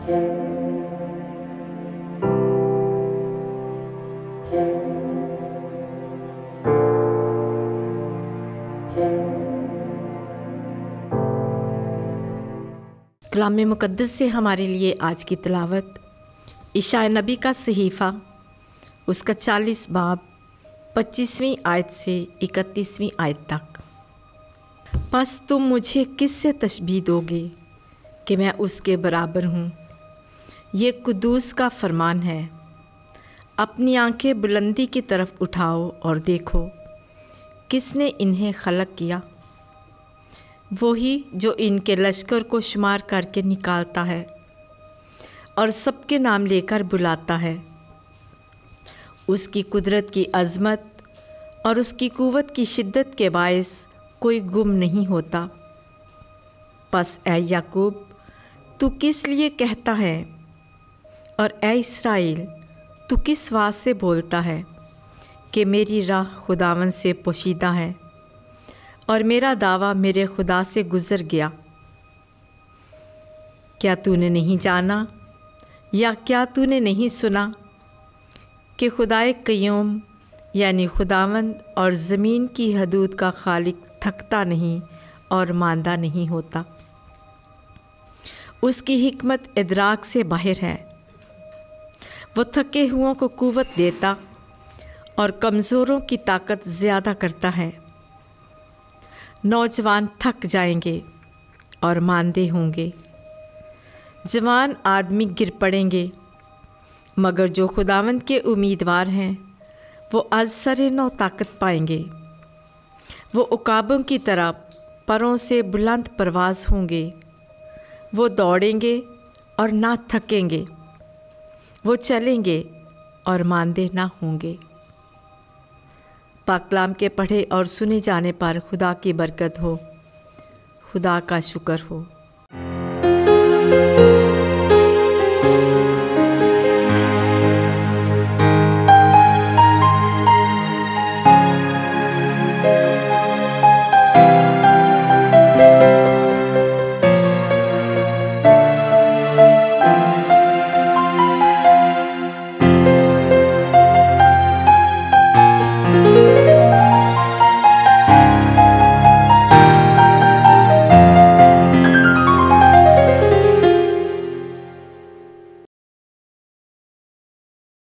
कलाम मुक़द्दस से हमारे लिए आज की तिलावत इशाया नबी का सहीफ़ा उसका 40 बाब 25वीं आयत से 31वीं आयत तक। बस तुम मुझे किससे तशबीह दोगे कि मैं उसके बराबर हूँ। ये कुदूस का फरमान है। अपनी आंखें बुलंदी की तरफ उठाओ और देखो किसने इन्हें खलक किया। वही जो इनके लश्कर को शुमार करके निकालता है और सबके नाम लेकर बुलाता है। उसकी कुदरत की अज़मत और उसकी कुव्वत की शिद्दत के बायस कोई गुम नहीं होता। बस ए याकूब, तू किस लिए कहता है, और ए इस्राएल, तू किस वास्ते बोलता है कि मेरी राह खुदावन से पोशीदा है और मेरा दावा मेरे खुदा से गुज़र गया। क्या तूने नहीं जाना या क्या तूने नहीं सुना कि खुदाए क़य्यूम यानी खुदावंद और ज़मीन की हदूद का खालिक थकता नहीं और मांदा नहीं होता। उसकी हिकमत इदराक से बाहर है। वो थके हुओं को कुव्वत देता और कमज़ोरों की ताकत ज़्यादा करता है। नौजवान थक जाएंगे और मांदे होंगे, जवान आदमी गिर पड़ेंगे, मगर जो खुदावंद के उम्मीदवार हैं वो अज़सरे नौ ताकत पाएंगे। वो उकाबों की तरह परों से बुलंद परवाज़ होंगे। वो दौड़ेंगे और ना थकेंगे, वो चलेंगे और मांदे ना होंगे। पाक कलाम के पढ़े और सुने जाने पर खुदा की बरकत हो। खुदा का शुक्र हो।